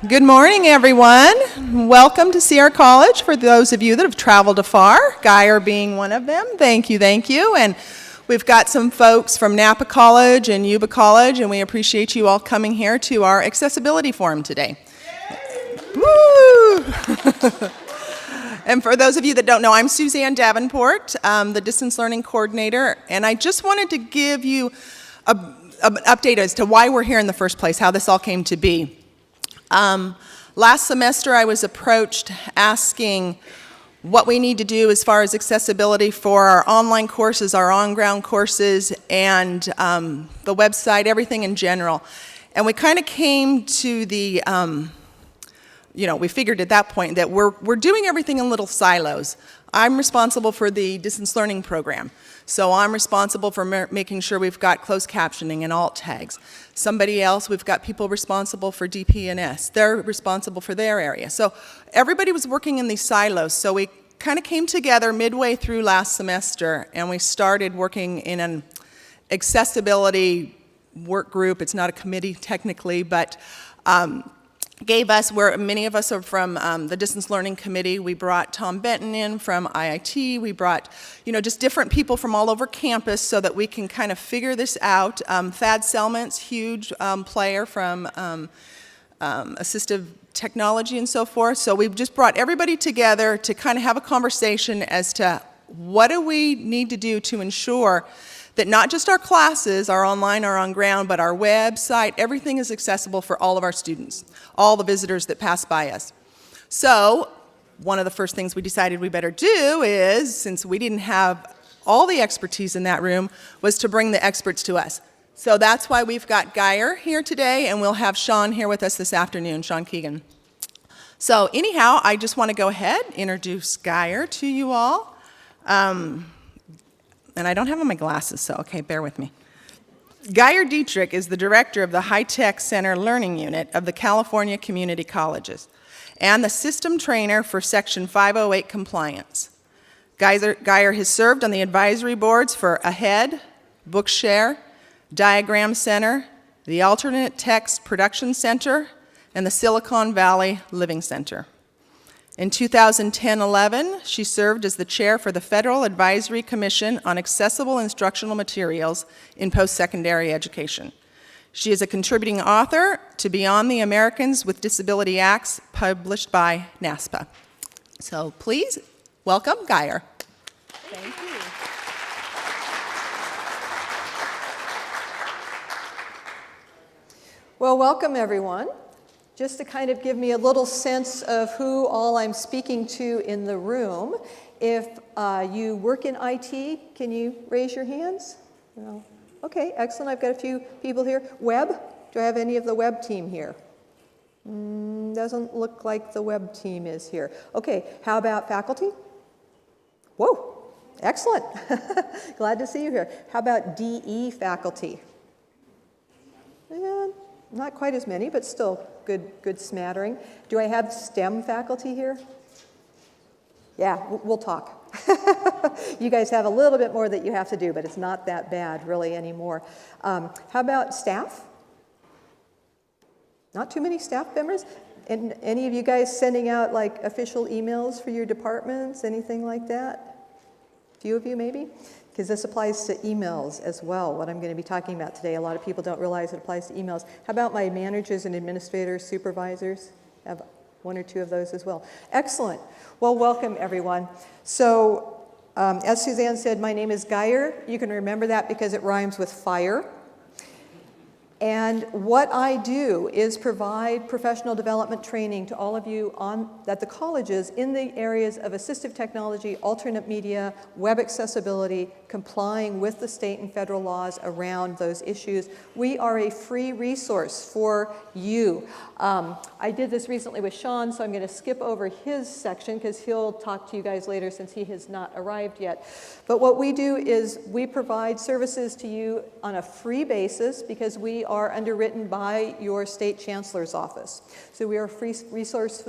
Good morning, everyone. Welcome to Sierra College. For those of you that have traveled afar, Guyer being one of them, thank you. And we've got some folks from Napa College and Yuba College, and we appreciate you all coming here to our accessibility forum today. Woo! And for those of you that don't know, I'm Suzanne Davenport, the Distance Learning Coordinator, and I just wanted to give you an update as to why we're here in the first place, how this all came to be. Last semester I was approached asking what we need to do as far as accessibility for our online courses, our on-ground courses, and the website, everything in general. And we kind of came to the, we figured at that point that we're doing everything in little silos. I'm responsible for the distance learning program. So I'm responsible for making sure we've got closed captioning and alt tags. Somebody else, we've got people responsible for DP&S. They're responsible for their area. So everybody was working in these silos. So we kind of came together midway through last semester, and we started working in an accessibility work group. It's not a committee technically, but gave us, where many of us are from the Distance Learning Committee. We brought Tom Benton in from IIT. We brought, just different people from all over campus so that we can kind of figure this out. Thad Selmans, huge player from assistive technology and so forth. So we've just brought everybody together to kind of have a conversation as to what do we need to do to ensure that not just our classes are online or on ground, but our website, everything is accessible for all of our students, all the visitors that pass by us. So one of the first things we decided we better do is, since we didn't have all the expertise in that room, was to bring the experts to us. So that's why we've got Guyer here today, and we'll have Sean here with us this afternoon, Sean Keegan. So anyhow, I just want to go ahead, introduce Guyer to you all. And I don't have on my glasses, so okay, bear with me. Guyer Dietrich is the director of the High Tech Center Learning Unit of the California Community Colleges and the system trainer for Section 508 compliance. Guyer has served on the advisory boards for AHEAD, Bookshare, Diagram Center, the Alternate Text Production Center, and the Silicon Valley Living Center. In 2010-11, she served as the chair for the Federal Advisory Commission on Accessible Instructional Materials in Post-Secondary Education. She is a contributing author to Beyond the Americans with Disability Acts, published by NASPA. So please welcome Guyer. Thank you. Well, welcome everyone. Just to kind of give me a little sense of who all I'm speaking to in the room, if you work in IT, can you raise your hands? No. Okay, excellent. I've got a few people here. Web? Do I have any of the web team here? Doesn't look like the web team is here. Okay, how about faculty? Whoa, excellent. Glad to see you here. How about DE faculty? Not quite as many, but still good smattering. Do I have STEM faculty here? Yeah, we'll talk. You guys have a little bit more that you have to do, but it's not that bad really anymore. How about staff? Not too many staff members? And any of you guys sending out like official emails for your departments, anything like that? A few of you maybe? Because this applies to emails as well, what I'm going to be talking about today. A lot of people don't realize it applies to emails. How about my managers and administrators, supervisors? I have one or two of those as well. Excellent. Well, welcome everyone. So, as Suzanne said, my name is Guyer. You can remember that because it rhymes with fire. And what I do is provide professional development training to all of you at the colleges in the areas of assistive technology, alternate media, web accessibility, complying with the state and federal laws around those issues. We are a free resource for you. I did this recently with Sean, so I'm going to skip over his section because he'll talk to you guys later since he has not arrived yet. But what we do is we provide services to you on a free basis because we are underwritten by your state chancellor's office. So we are a free resource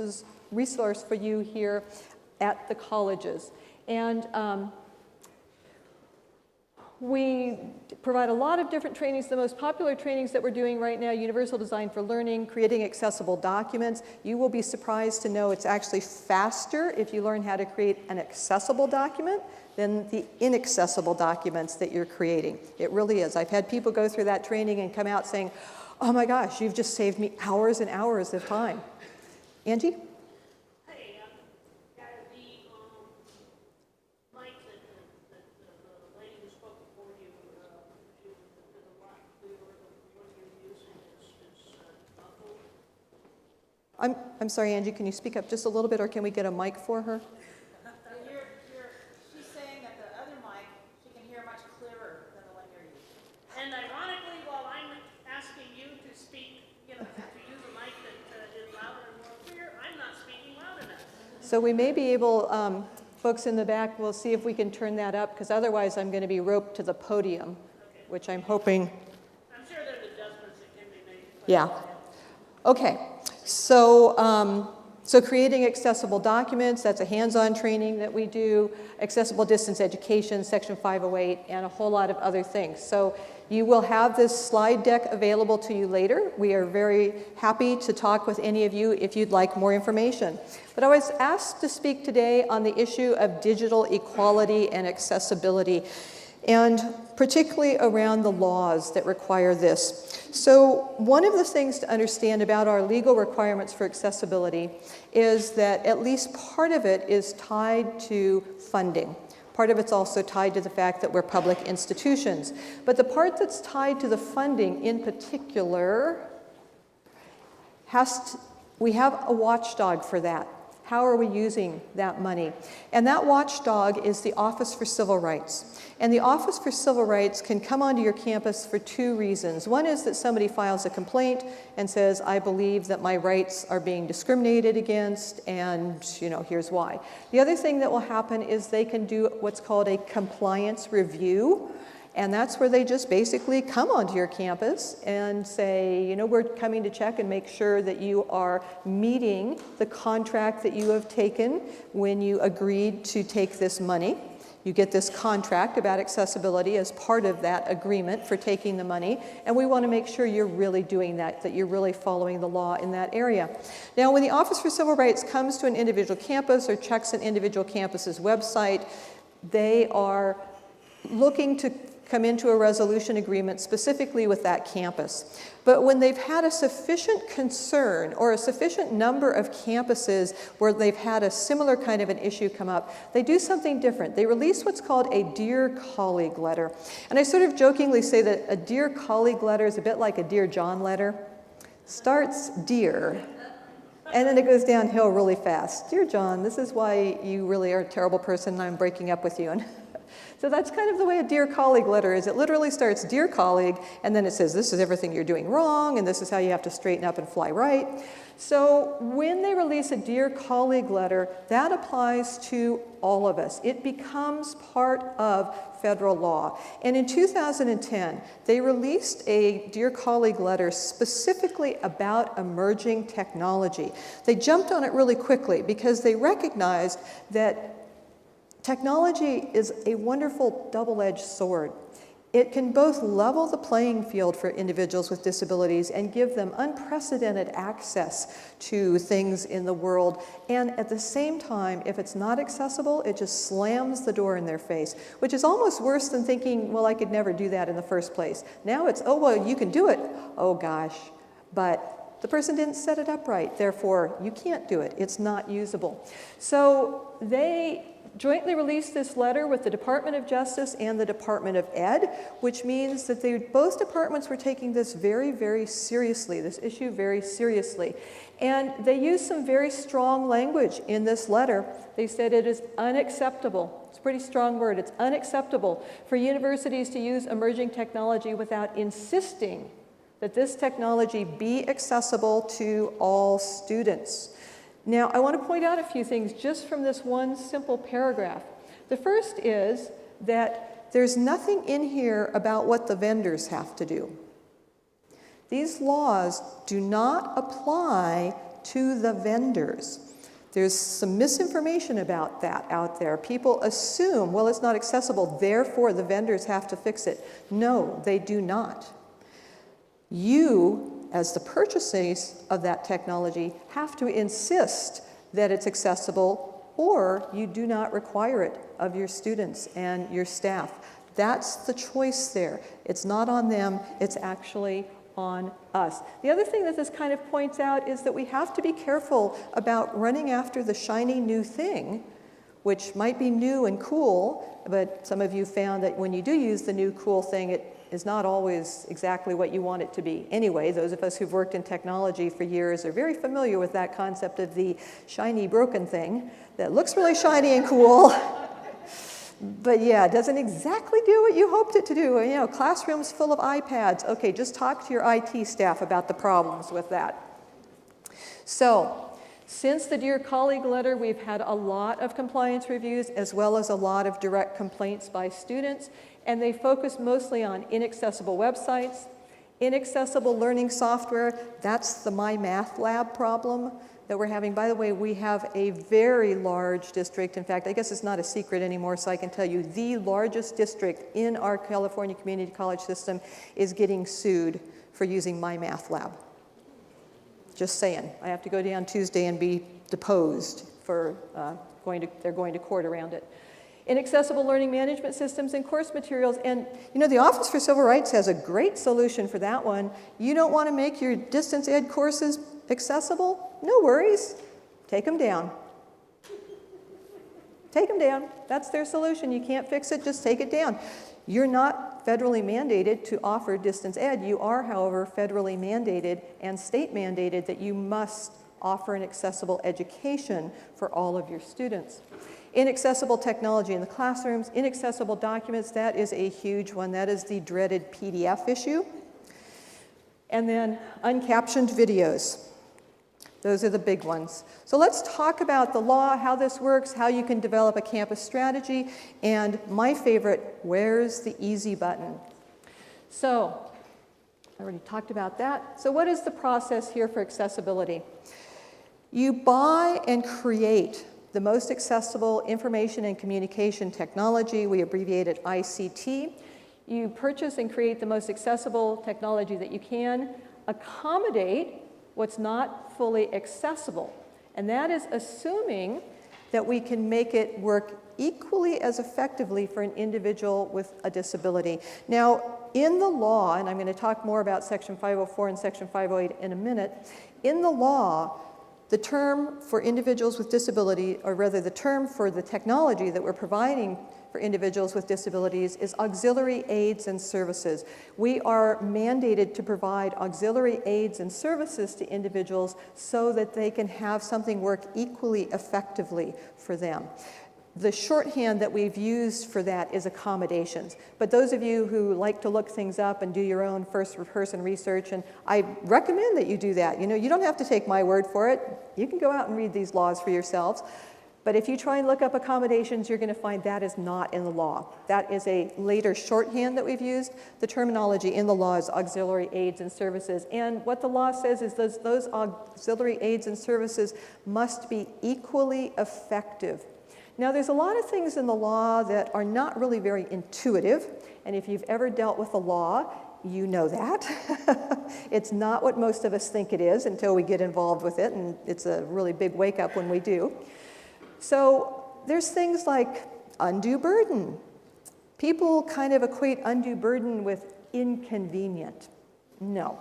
for you here at the colleges. And We provide a lot of different trainings. The most popular trainings that we're doing right now, Universal Design for Learning, creating accessible documents. You will be surprised to know it's actually faster if you learn how to create an accessible document than the inaccessible documents that you're creating. It really is. I've had people go through that training and come out saying, oh my gosh, you've just saved me hours and hours of time. Angie? Hey, the mic that the lady who spoke before you, the one you're using is muffled. I'm sorry, Angie, can you speak up just a little bit, or can we get a mic for her? She's saying that the other mic, she can hear much clearer than the one you're using. And ironically, while I'm asking you to speak, to use a mic that is louder and more clear, I'm not speaking loud enough. So we may be able, folks in the back, we'll see if we can turn that up, because otherwise I'm going to be roped to the podium, which I'm hoping. I'm sure there's adjustments that can be made. Yeah. Okay. So, so creating accessible documents, that's a hands-on training that we do, accessible distance education, Section 508, and a whole lot of other things. So you will have this slide deck available to you later. We are very happy to talk with any of you if you'd like more information. But I was asked to speak today on the issue of digital equality and accessibility, and particularly around the laws that require this. So one of the things to understand about our legal requirements for accessibility is that at least part of it is tied to funding. Part of it's also tied to the fact that we're public institutions. But the part that's tied to the funding in particular we have a watchdog for that. How are we using that money? And that watchdog is the Office for Civil Rights. And the Office for Civil Rights can come onto your campus for two reasons. One is that somebody files a complaint and says, I believe that my rights are being discriminated against, and here's why. The other thing that will happen is they can do what's called a compliance review. And that's where they just basically come onto your campus and say, we're coming to check and make sure that you are meeting the contract that you have taken when you agreed to take this money. You get this contract about accessibility as part of that agreement for taking the money, and we want to make sure you're really doing that you're really following the law in that area. Now, when the Office for Civil Rights comes to an individual campus or checks an individual campus's website, they are looking to come into a resolution agreement specifically with that campus. But when they've had a sufficient concern or a sufficient number of campuses where they've had a similar kind of an issue come up, they do something different. They release what's called a Dear Colleague letter. And I sort of jokingly say that a Dear Colleague letter is a bit like a Dear John letter. Starts dear, and then it goes downhill really fast. Dear John, this is why you really are a terrible person and I'm breaking up with you. And so that's kind of the way a Dear Colleague letter is. It literally starts, Dear Colleague, and then it says, this is everything you're doing wrong, and this is how you have to straighten up and fly right. So when they release a Dear Colleague letter, that applies to all of us. It becomes part of federal law. And in 2010, they released a Dear Colleague letter specifically about emerging technology. They jumped on it really quickly because they recognized that technology is a wonderful double-edged sword. It can both level the playing field for individuals with disabilities and give them unprecedented access to things in the world. And at the same time, if it's not accessible, it just slams the door in their face, which is almost worse than thinking, well, I could never do that in the first place. Now it's, oh, well, you can do it. Oh, gosh. But the person didn't set it up right. Therefore, you can't do it. It's not usable. So they jointly released this letter with the Department of Justice and the Department of Ed, which means that both departments were taking this very, very seriously, this issue very seriously. And they used some very strong language in this letter. They said it is unacceptable. It's a pretty strong word. It's unacceptable for universities to use emerging technology without insisting that this technology be accessible to all students. Now, I want to point out a few things just from this one simple paragraph. The first is that there's nothing in here about what the vendors have to do. These laws do not apply to the vendors. There's some misinformation about that out there. People assume, well, it's not accessible, therefore the vendors have to fix it. No, they do not. You, as the purchasers of that technology, have to insist that it's accessible, or you do not require it of your students and your staff. That's the choice there. It's not on them, it's actually on us. The other thing that this kind of points out is that we have to be careful about running after the shiny new thing, which might be new and cool, but some of you found that when you do use the new cool thing, it is not always exactly what you want it to be. Anyway, those of us who've worked in technology for years are very familiar with that concept of the shiny broken thing that looks really shiny and cool, but yeah, it doesn't exactly do what you hoped it to do. You know, classrooms full of iPads. Okay, just talk to your IT staff about the problems with that. So, since the Dear Colleague letter, we've had a lot of compliance reviews as well as a lot of direct complaints by students, and they focus mostly on inaccessible websites, inaccessible learning software. That's the MyMathLab problem that we're having. By the way, we have a very large district. In fact, I guess it's not a secret anymore, so I can tell you the largest district in our California community college system is getting sued for using MyMathLab. Just saying. I have to go down Tuesday and be deposed for they're going to court around it. Inaccessible learning management systems and course materials. And you know, the Office for Civil Rights has a great solution for that one. You don't want to make your distance ed courses accessible? No worries. Take them down. Take them down. That's their solution. You can't fix it, just take it down. You're not federally mandated to offer distance ed. You are, however, federally mandated and state mandated that you must offer an accessible education for all of your students. Inaccessible technology in the classrooms, inaccessible documents, that is a huge one. That is the dreaded PDF issue. And then uncaptioned videos. Those are the big ones. So let's talk about the law, how this works, how you can develop a campus strategy, and my favorite, where's the easy button? So, I already talked about that. So what is the process here for accessibility? You buy and create the most accessible information and communication technology. We abbreviate it ICT. You purchase and create the most accessible technology that you can, accommodate what's not fully accessible. And that is assuming that we can make it work equally as effectively for an individual with a disability. Now, in the law, and I'm going to talk more about Section 504 and Section 508 in a minute, in the law, the term for individuals with disability, or rather the term for the technology that we're providing for individuals with disabilities is auxiliary aids and services. We are mandated to provide auxiliary aids and services to individuals so that they can have something work equally effectively for them. The shorthand that we've used for that is accommodations. But those of you who like to look things up and do your own first-person research, and I recommend that you do that. You know, you don't have to take my word for it. You can go out and read these laws for yourselves. But if you try and look up accommodations, you're going to find that is not in the law. That is a later shorthand that we've used. The terminology in the law is auxiliary aids and services. And what the law says is those auxiliary aids and services must be equally effective. Now, there's a lot of things in the law that are not really very intuitive, and if you've ever dealt with the law, you know that. It's not what most of us think it is until we get involved with it, and it's a really big wake-up when we do. So there's things like undue burden. People kind of equate undue burden with inconvenient. No.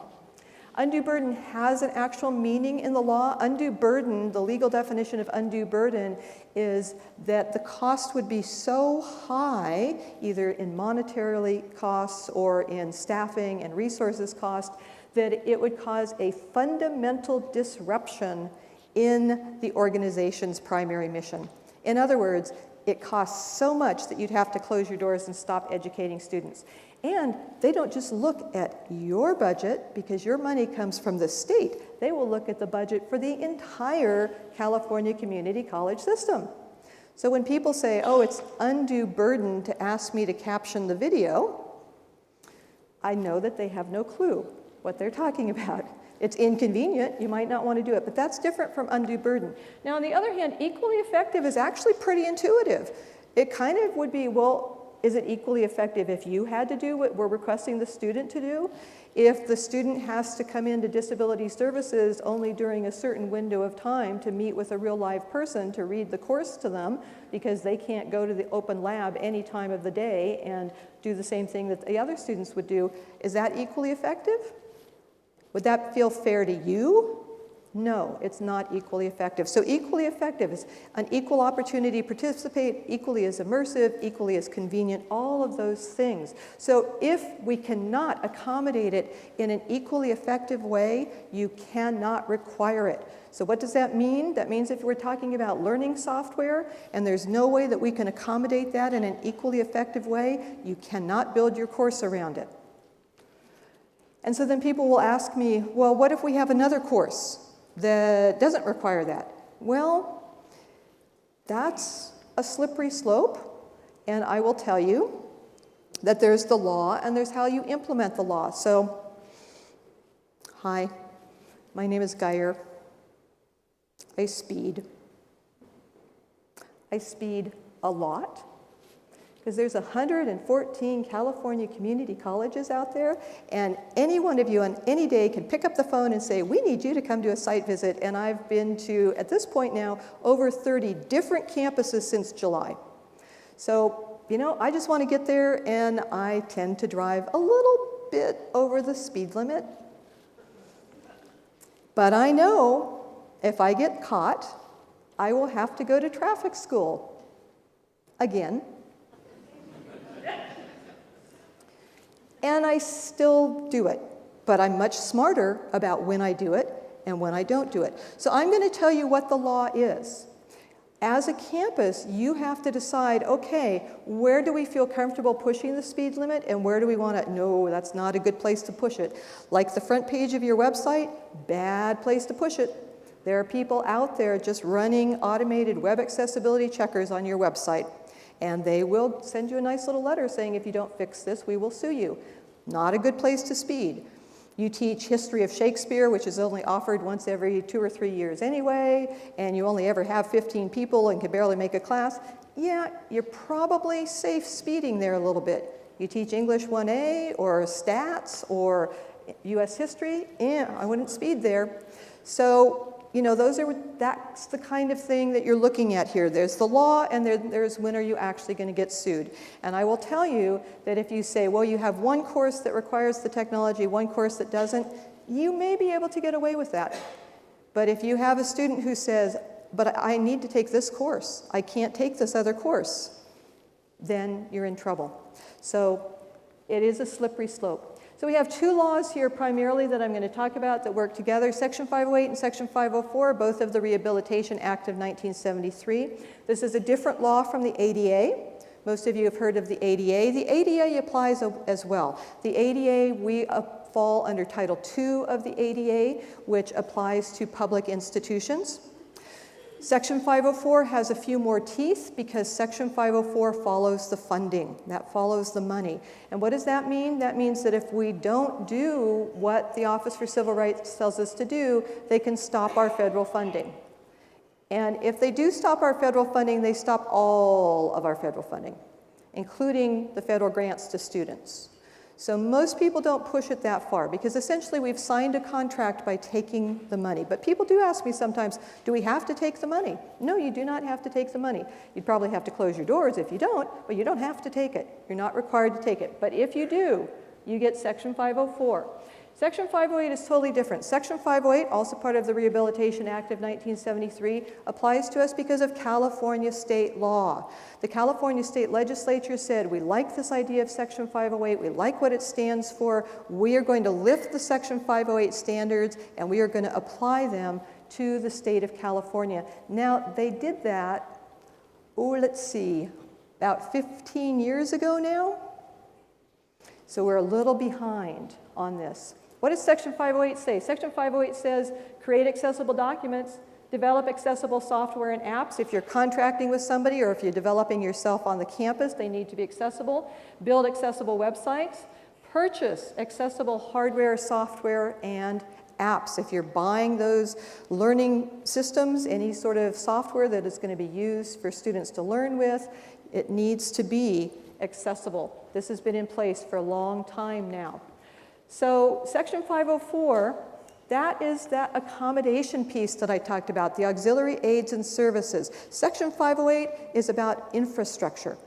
Undue burden has an actual meaning in the law. Undue burden, the legal definition of undue burden, is that the cost would be so high, either in monetarily costs or in staffing and resources cost, that it would cause a fundamental disruption in the organization's primary mission. In other words, it costs so much that you'd have to close your doors and stop educating students. And they don't just look at your budget, because your money comes from the state. They will look at the budget for the entire California community college system. So when people say, oh, it's undue burden to ask me to caption the video, I know that they have no clue what they're talking about. It's inconvenient, you might not want to do it, but that's different from undue burden. Now, on the other hand, equally effective is actually pretty intuitive. It kind of would be, well, is it equally effective if you had to do what we're requesting the student to do? If the student has to come into disability services only during a certain window of time to meet with a real live person to read the course to them because they can't go to the open lab any time of the day and do the same thing that the other students would do, is that equally effective? Would that feel fair to you? No, it's not equally effective. So equally effective is an equal opportunity to participate, equally as immersive, equally as convenient, all of those things. So if we cannot accommodate it in an equally effective way, you cannot require it. So what does that mean? That means if we're talking about learning software and there's no way that we can accommodate that in an equally effective way, you cannot build your course around it. And so then people will ask me, well, what if we have another course that doesn't require that? Well, that's a slippery slope, and I will tell you that there's the law and there's how you implement the law. So, hi, my name is Geyer. I speed. I speed a lot, because there's 114 California community colleges out there, and any one of you on any day can pick up the phone and say, we need you to come to a site visit, and I've been to, at this point now, over 30 different campuses since July. So, you know, I just want to get there, and I tend to drive a little bit over the speed limit. But I know if I get caught, I will have to go to traffic school again. And I still do it, but I'm much smarter about when I do it and when I don't do it. So I'm going to tell you what the law is. As a campus, you have to decide, okay, where do we feel comfortable pushing the speed limit and where do we want to, no, that's not a good place to push it. Like the front page of your website, bad place to push it. There are people out there just running automated web accessibility checkers on your website. And they will send you a nice little letter saying, if you don't fix this, we will sue you. Not a good place to speed. You teach history of Shakespeare, which is only offered once every 2 or 3 years anyway, and you only ever have 15 people and can barely make a class. Yeah, you're probably safe speeding there a little bit. You teach English 1A or stats or US history, I wouldn't speed there. So, you know, that's the kind of thing that you're looking at here. There's the law, and there's when are you actually going to get sued. And I will tell you that if you say, well, you have one course that requires the technology, one course that doesn't, you may be able to get away with that. But if you have a student who says, but I need to take this course, I can't take this other course, then you're in trouble. So it is a slippery slope. So we have 2 laws here primarily that I'm going to talk about that work together. Section 508 and Section 504, both of the Rehabilitation Act of 1973. This is a different law from the ADA. Most of you have heard of the ADA. The ADA applies as well. The ADA, we fall under Title II of the ADA, which applies to public institutions. Section 504 has a few more teeth because Section 504 follows the funding. That follows the money. And what does that mean? That means that if we don't do what the Office for Civil Rights tells us to do, they can stop our federal funding. And if they do stop our federal funding, they stop all of our federal funding, including the federal grants to students. So most people don't push it that far because essentially we've signed a contract by taking the money. But people do ask me sometimes, do we have to take the money? No, you do not have to take the money. You'd probably have to close your doors if you don't, but you don't have to take it. You're not required to take it. But if you do, you get Section 504. Section 508 is totally different. Section 508, also part of the Rehabilitation Act of 1973, applies to us because of California state law. The California state legislature said, we like this idea of Section 508, we like what it stands for, we are going to lift the Section 508 standards and we are going to apply them to the state of California. Now, they did that, let's see, about 15 years ago now. So we're a little behind on this. What does Section 508 say? Section 508 says, create accessible documents, develop accessible software and apps. If you're contracting with somebody or if you're developing yourself on the campus, they need to be accessible. Build accessible websites, purchase accessible hardware, software, and apps. If you're buying those learning systems, any sort of software that is going to be used for students to learn with, it needs to be accessible. This has been in place for a long time now. So Section 504, that is that accommodation piece that I talked about, the auxiliary aids and services. Section 508 is about infrastructure.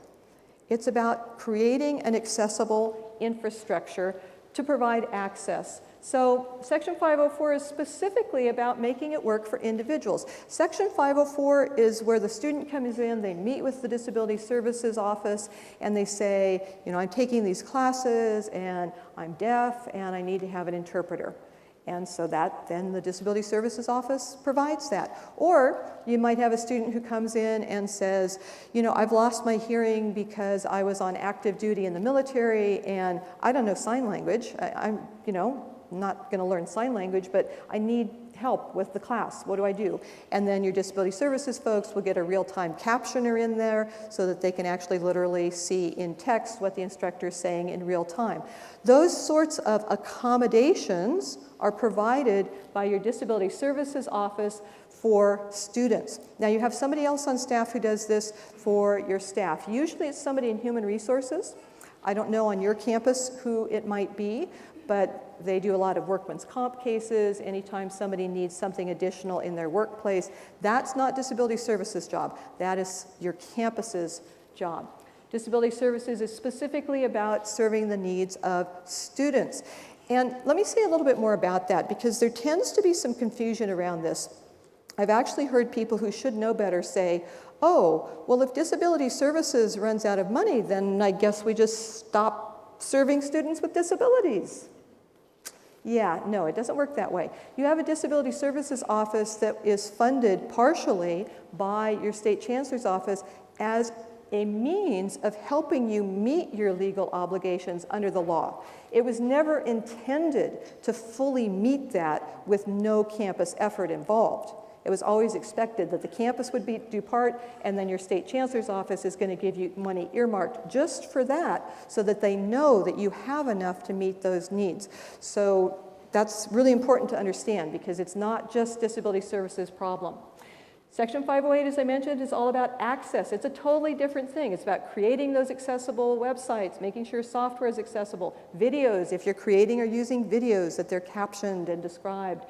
It's about creating an accessible infrastructure to provide access. So Section 504 is specifically about making it work for individuals. Section 504 is where the student comes in, they meet with the Disability Services Office, and they say, you know, I'm taking these classes, and I'm deaf, and I need to have an interpreter. And so then the Disability Services Office provides that. Or you might have a student who comes in and says, you know, I've lost my hearing because I was on active duty in the military and I don't know sign language. I'm, you know, not going to learn sign language, but I need help with the class. What do I do? And then your disability services folks will get a real-time captioner in there so that they can actually literally see in text what the instructor is saying in real time. Those sorts of accommodations are provided by your disability services office for students. Now you have somebody else on staff who does this for your staff. Usually it's somebody in human resources. I don't know on your campus who it might be, but they do a lot of workman's comp cases. Anytime somebody needs something additional in their workplace, that's not disability services job. That is your campus's job. Disability services is specifically about serving the needs of students. And let me say a little bit more about that because there tends to be some confusion around this. I've actually heard people who should know better say, oh, well, if disability services runs out of money, then I guess we just stop serving students with disabilities. Yeah, no, it doesn't work that way. You have a disability services office that is funded partially by your state chancellor's office as a means of helping you meet your legal obligations under the law. It was never intended to fully meet that with no campus effort involved. It was always expected that the campus would do part, and then your state chancellor's office is going to give you money earmarked just for that so that they know that you have enough to meet those needs. So that's really important to understand because it's not just disability services problem. Section 508, as I mentioned, is all about access. It's a totally different thing. It's about creating those accessible websites, making sure software is accessible, videos, if you're creating or using videos, that they're captioned and described,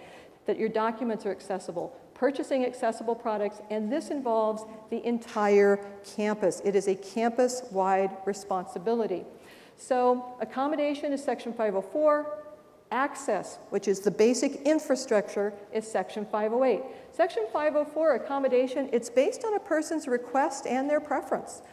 that your documents are accessible, purchasing accessible products, and this involves the entire campus. It is a campus-wide responsibility. So accommodation is Section 504. Access, which is the basic infrastructure, is Section 508. Section 504, accommodation, it's based on a person's request and their preference.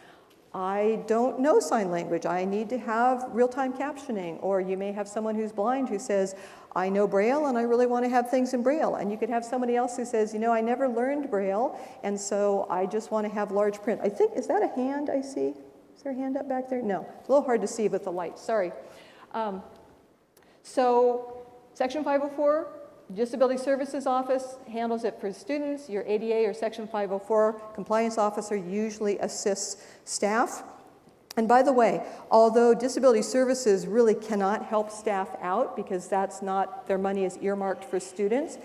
I don't know sign language. I need to have real-time captioning. Or you may have someone who's blind who says, I know Braille and I really want to have things in Braille. And you could have somebody else who says, you know, I never learned Braille and so I just want to have large print. I think, is that a hand I see? Is there a hand up back there? No, it's a little hard to see with the light, sorry. So Section 504, Disability Services Office handles it for students. Your ADA or Section 504 compliance officer usually assists staff. And by the way, although disability services really cannot help staff out because that's not, their money is earmarked for students,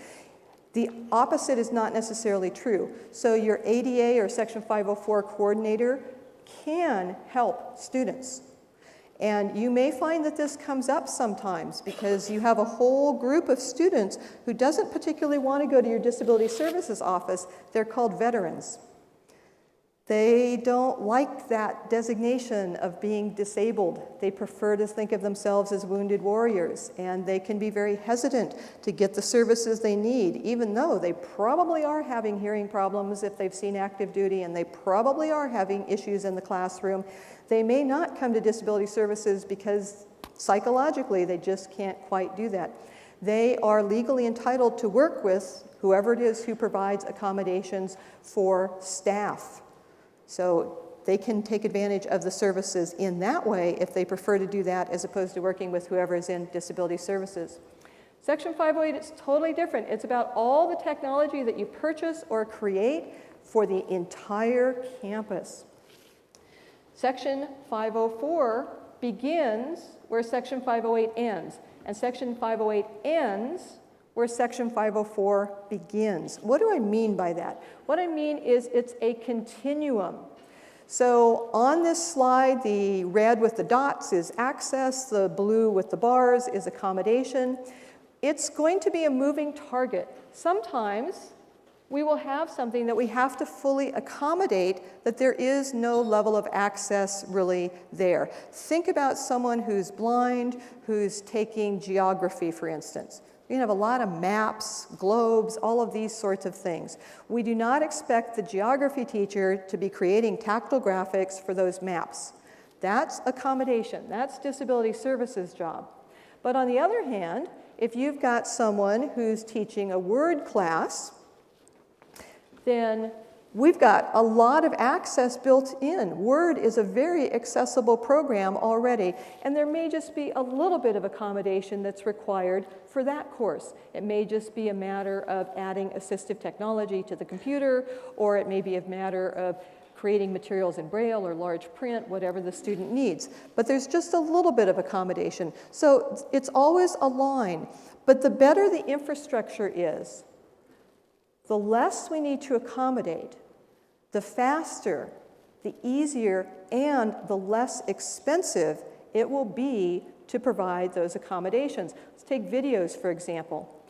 the opposite is not necessarily true. So your ADA or Section 504 coordinator can help students. And you may find that this comes up sometimes because you have a whole group of students who doesn't particularly want to go to your disability services office. They're called veterans. They don't like that designation of being disabled. They prefer to think of themselves as wounded warriors, and they can be very hesitant to get the services they need, even though they probably are having hearing problems if they've seen active duty, and they probably are having issues in the classroom. They may not come to disability services because psychologically they just can't quite do that. They are legally entitled to work with whoever it is who provides accommodations for staff. So they can take advantage of the services in that way if they prefer to do that as opposed to working with whoever is in disability services. Section 508 is totally different. It's about all the technology that you purchase or create for the entire campus. Section 504 begins where Section 508 ends, and Section 508 ends where Section 504 begins. What do I mean by that? What I mean is it's a continuum. So on this slide, the red with the dots is access, the blue with the bars is accommodation. It's going to be a moving target. Sometimes we will have something that we have to fully accommodate, that there is no level of access really there. Think about someone who's blind, who's taking geography, for instance. You have a lot of maps, globes, all of these sorts of things. We do not expect the geography teacher to be creating tactile graphics for those maps. That's accommodation. That's disability services job. But on the other hand, if you've got someone who's teaching a word class, then we've got a lot of access built in. Word is a very accessible program already, and there may just be a little bit of accommodation that's required for that course. It may just be a matter of adding assistive technology to the computer, or it may be a matter of creating materials in Braille or large print, whatever the student needs. But there's just a little bit of accommodation. So it's always a line. But the better the infrastructure is, the less we need to accommodate, the faster, the easier, and the less expensive it will be to provide those accommodations. Let's take videos, for example.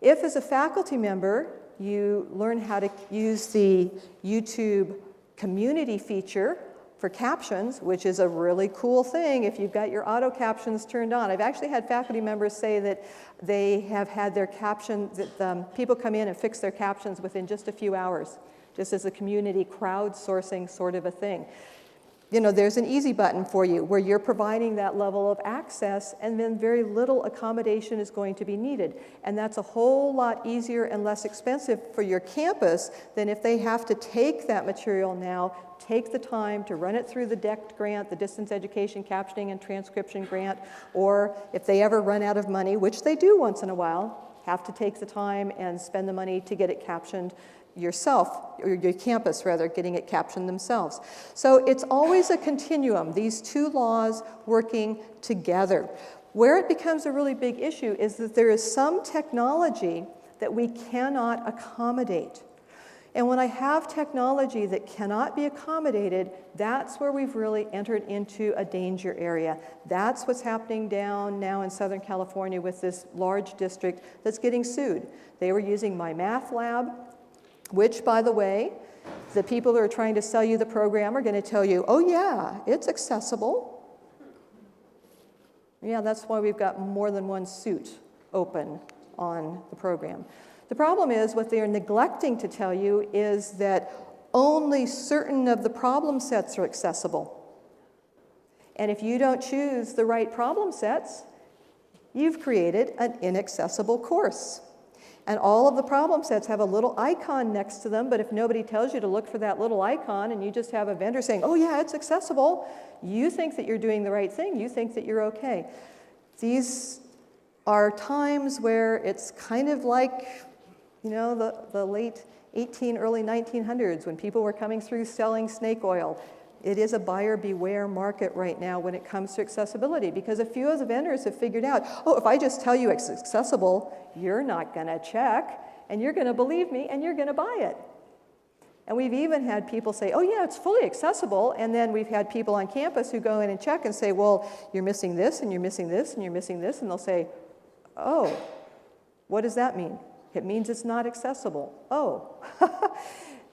If, as a faculty member, you learn how to use the YouTube community feature for captions, which is a really cool thing if you've got your auto captions turned on. I've actually had faculty members say that they have had their captions, that people come in and fix their captions within just a few hours, just as a community crowdsourcing sort of a thing. You know, there's an easy button for you where you're providing that level of access, and then very little accommodation is going to be needed. And that's a whole lot easier and less expensive for your campus than if they have to take that material now, take the time to run it through the DECT grant, the Distance Education Captioning and Transcription grant, or if they ever run out of money, which they do once in a while, have to take the time and spend the money to get it captioned yourself, or your campus rather, getting it captioned themselves. So it's always a continuum, these two laws working together. Where it becomes a really big issue is that there is some technology that we cannot accommodate. And when I have technology that cannot be accommodated, that's where we've really entered into a danger area. That's what's happening down now in Southern California with this large district that's getting sued. They were using my math lab, which, by the way, the people who are trying to sell you the program are going to tell you, oh yeah, it's accessible. Yeah, that's why we've got more than one suit open on the program. The problem is what they are neglecting to tell you is that only certain of the problem sets are accessible. And if you don't choose the right problem sets, you've created an inaccessible course. And all of the problem sets have a little icon next to them, but if nobody tells you to look for that little icon and you just have a vendor saying, oh yeah, it's accessible, you think that you're doing the right thing, you think that you're okay. These are times where it's kind of like, you know, the late early 1900s when people were coming through selling snake oil. It is a buyer beware market right now when it comes to accessibility, because a few of the vendors have figured out, oh, if I just tell you it's accessible, you're not going to check, and you're going to believe me, and you're going to buy it. And we've even had people say, oh yeah, it's fully accessible, and then we've had people on campus who go in and check and say, well, you're missing this, and you're missing this, and you're missing this, and they'll say, oh, what does that mean? It means it's not accessible. Oh.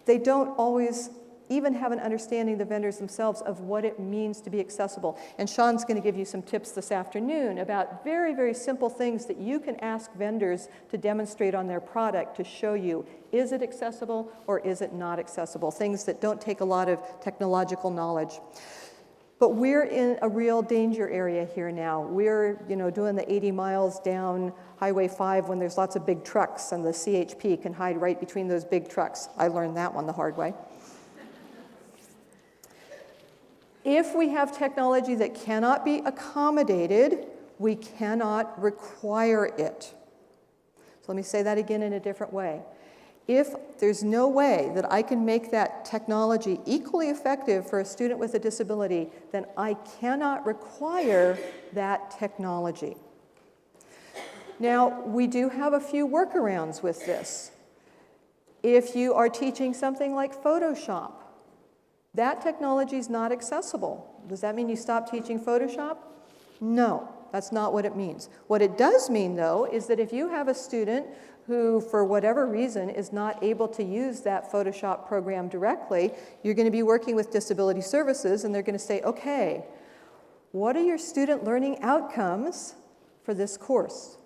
They don't always even have an understanding, the vendors themselves, of what it means to be accessible. And Sean's going to give you some tips this afternoon about very, very simple things that you can ask vendors to demonstrate on their product to show you, is it accessible or is it not accessible? Things that don't take a lot of technological knowledge. But we're in a real danger area here now. We're, doing the 80 miles down Highway 5 when there's lots of big trucks, and the CHP can hide right between those big trucks. I learned that one the hard way. If we have technology that cannot be accommodated, we cannot require it. So let me say that again in a different way. If there's no way that I can make that technology equally effective for a student with a disability, then I cannot require that technology. Now, we do have a few workarounds with this. If you are teaching something like Photoshop, that technology is not accessible. Does that mean you stop teaching Photoshop? No, that's not what it means. What it does mean, though, is that if you have a student who, for whatever reason, is not able to use that Photoshop program directly, you're going to be working with Disability Services, and they're going to say, okay, what are your student learning outcomes for this course?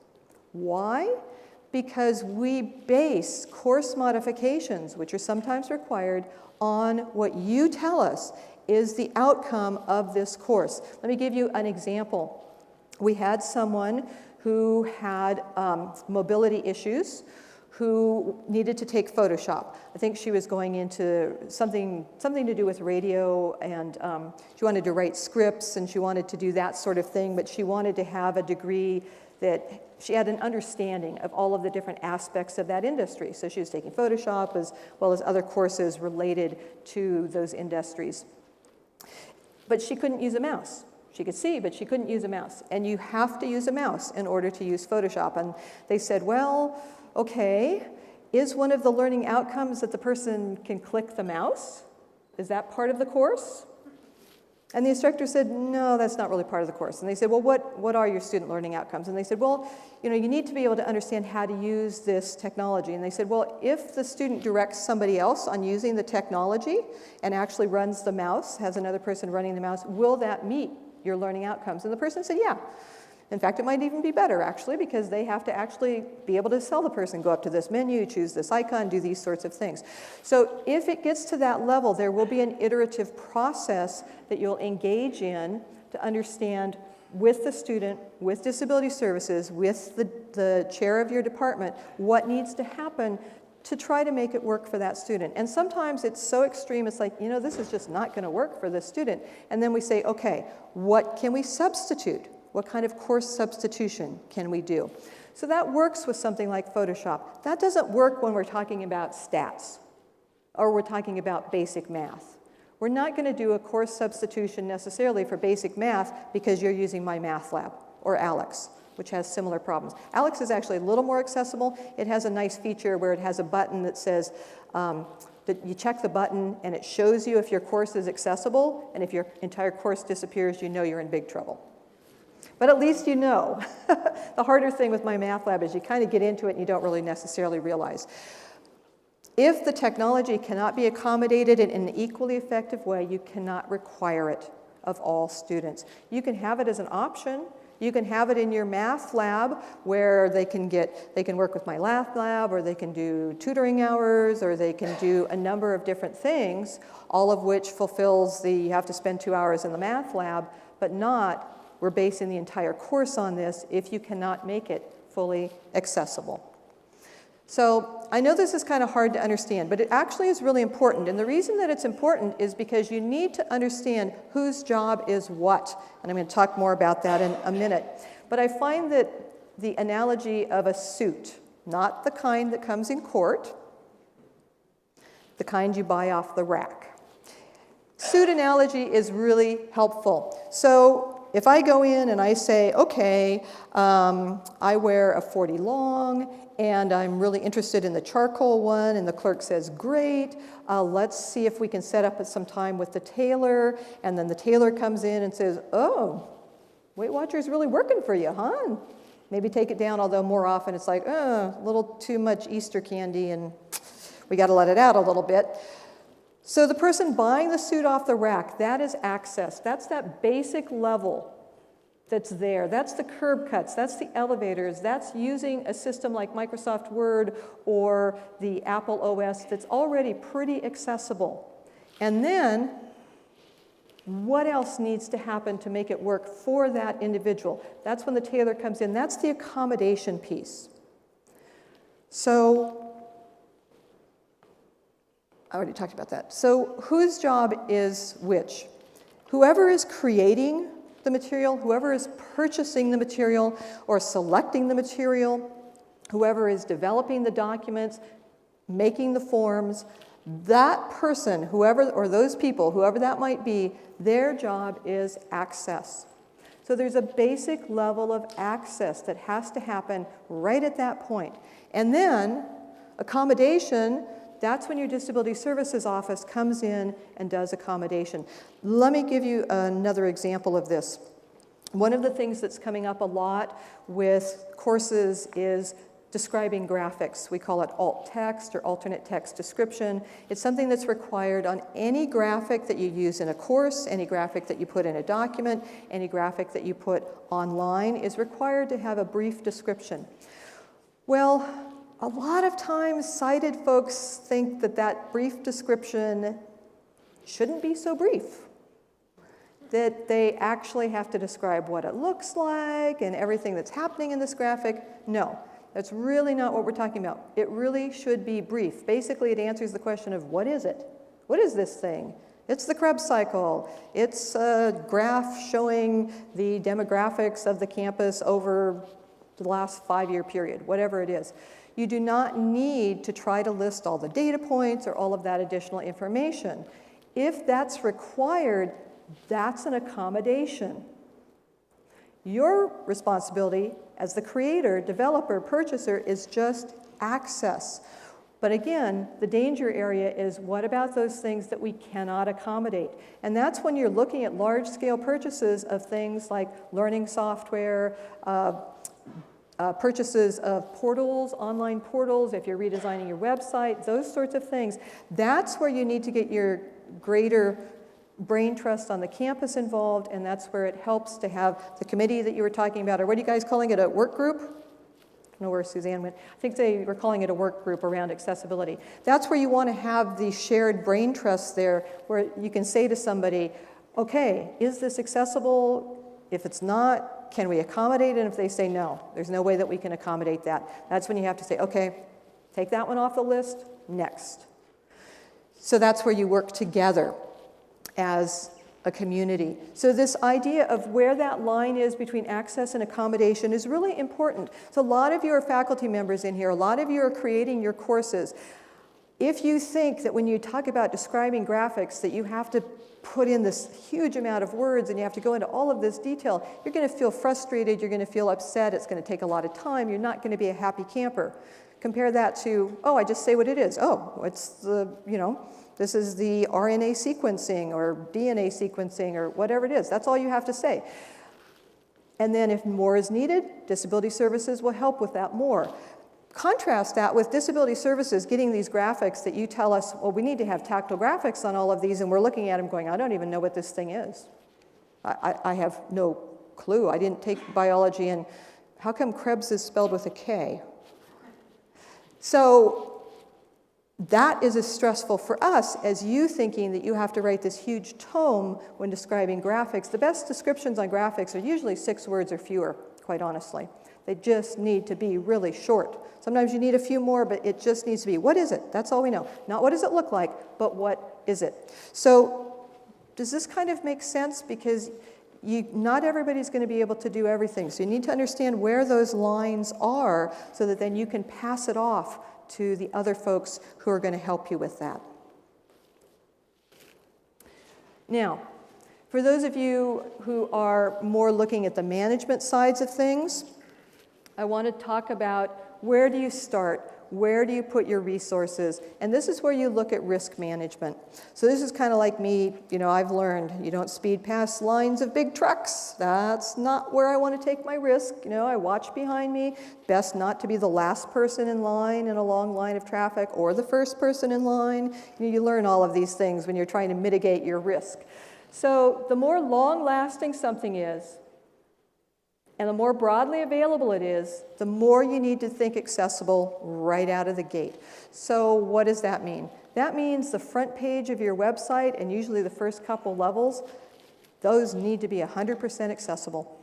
Why? Because we base course modifications, which are sometimes required, on what you tell us is the outcome of this course. Let me give you an example. We had someone who had mobility issues who needed to take Photoshop. I think she was going into something to do with radio, and she wanted to write scripts, and she wanted to do that sort of thing, but she wanted to have a degree that she had an understanding of all of the different aspects of that industry. So she was taking Photoshop as well as other courses related to those industries. But she couldn't use a mouse. She could see, but she couldn't use a mouse. And you have to use a mouse in order to use Photoshop. And they said, well, okay, is one of the learning outcomes that the person can click the mouse? Is that part of the course? And the instructor said, no, that's not really part of the course. And they said, well, what are your student learning outcomes? And they said, well, you need to be able to understand how to use this technology. And they said, well, if the student directs somebody else on using the technology and actually runs the mouse, has another person running the mouse, will that meet your learning outcomes? And the person said, yeah. In fact, it might even be better, actually, because they have to actually be able to tell the person, go up to this menu, choose this icon, do these sorts of things. So if it gets to that level, there will be an iterative process that you'll engage in to understand with the student, with Disability Services, with the chair of your department, what needs to happen to try to make it work for that student. And sometimes it's so extreme, it's like, this is just not going to work for this student. And then we say, okay, what can we substitute? What kind of course substitution can we do? So that works with something like Photoshop. That doesn't work when we're talking about stats or we're talking about basic math. We're not going to do a course substitution necessarily for basic math because you're using MyMathLab or ALEX, which has similar problems. ALEX is actually a little more accessible. It has a nice feature where it has a button that says that you check the button and it shows you if your course is accessible, and if your entire course disappears, you know you're in big trouble. But at least you know. The harder thing with MyMathLab is you kind of get into it and you don't really necessarily realize. If the technology cannot be accommodated in an equally effective way, you cannot require it of all students. You can have it as an option. You can have it in your math lab where they can work with MyMathLab, or they can do tutoring hours, or they can do a number of different things, all of which fulfills you have to spend 2 hours in the math lab, but not we're basing the entire course on this if you cannot make it fully accessible. So I know this is kind of hard to understand, but it actually is really important. And the reason that it's important is because you need to understand whose job is what. And I'm going to talk more about that in a minute. But I find that the analogy of a suit, not the kind that comes in court, the kind you buy off the rack. Suit analogy is really helpful. So if I go in and I say, okay, I wear a 40 long, and I'm really interested in the charcoal one, and the clerk says, great, let's see if we can set up some time with the tailor, and then the tailor comes in and says, oh, Weight Watchers really working for you, huh? And maybe take it down, although more often it's like, a little too much Easter candy, and we got to let it out a little bit. So the person buying the suit off the rack, that is access. That's that basic level that's there. That's the curb cuts. That's the elevators. That's using a system like Microsoft Word or the Apple OS that's already pretty accessible. And then, what else needs to happen to make it work for that individual? That's when the tailor comes in. That's the accommodation piece. So, I already talked about that. So whose job is which? Whoever is creating the material, whoever is purchasing the material or selecting the material, whoever is developing the documents, making the forms, that person, whoever, or those people, whoever that might be, their job is access. So there's a basic level of access that has to happen right at that point. And then accommodation, that's when your disability services office comes in and does accommodation. Let me give you another example of this. One of the things that's coming up a lot with courses is describing graphics. We call it alt text or alternate text description. It's something that's required on any graphic that you use in a course, any graphic that you put in a document, any graphic that you put online is required to have a brief description. Well, a lot of times sighted folks think that that brief description shouldn't be so brief, that they actually have to describe what it looks like and everything that's happening in this graphic. No. That's really not what we're talking about. It really should be brief. Basically, it answers the question of what is it? What is this thing? It's the Krebs cycle. It's a graph showing the demographics of the campus over the last 5-year period, whatever it is. You do not need to try to list all the data points or all of that additional information. If that's required, that's an accommodation. Your responsibility as the creator, developer, purchaser is just access. But again, the danger area is what about those things that we cannot accommodate? And that's when you're looking at large-scale purchases of things like learning software, purchases of portals, online portals, if you're redesigning your website, those sorts of things. That's where you need to get your greater brain trust on the campus involved, and that's where it helps to have the committee that you were talking about, or what are you guys calling it, a work group? I don't know where Suzanne went. I think they were calling it a work group around accessibility. That's where you want to have the shared brain trust there, where you can say to somebody, okay, is this accessible? If it's not, can we accommodate it? And if they say no, there's no way that we can accommodate that. That's when you have to say, okay, take that one off the list, next. So that's where you work together as a community. So this idea of where that line is between access and accommodation is really important. So a lot of you are faculty members in here, a lot of you are creating your courses. If you think that when you talk about describing graphics that you have to put in this huge amount of words and you have to go into all of this detail, you're going to feel frustrated, you're going to feel upset, it's going to take a lot of time, you're not going to be a happy camper. Compare that to, oh, I just say what it is. Oh, it's the, this is the RNA sequencing or DNA sequencing or whatever it is. That's all you have to say. And then if more is needed, disability services will help with that more. Contrast that with disability services getting these graphics that you tell us, well, we need to have tactile graphics on all of these, and we're looking at them going, I don't even know what this thing is. I have no clue. I didn't take biology, and how come Krebs is spelled with a K? So that is as stressful for us as you thinking that you have to write this huge tome when describing graphics. The best descriptions on graphics are usually 6 words or fewer, quite honestly. They just need to be really short. Sometimes you need a few more, but it just needs to be, what is it? That's all we know. Not what does it look like, but what is it? So does this kind of make sense? Because not everybody's going to be able to do everything. So you need to understand where those lines are so that then you can pass it off to the other folks who are going to help you with that. Now, for those of you who are more looking at the management sides of things, I want to talk about where do you start? Where do you put your resources? And this is where you look at risk management. So this is kind of like me, I've learned you don't speed past lines of big trucks. That's not where I want to take my risk. I watch behind me. Best not to be the last person in line in a long line of traffic or the first person in line. You learn all of these things when you're trying to mitigate your risk. So the more long-lasting something is, and the more broadly available it is, the more you need to think accessible right out of the gate. So what does that mean? That means the front page of your website, and usually the first couple levels, those need to be 100% accessible.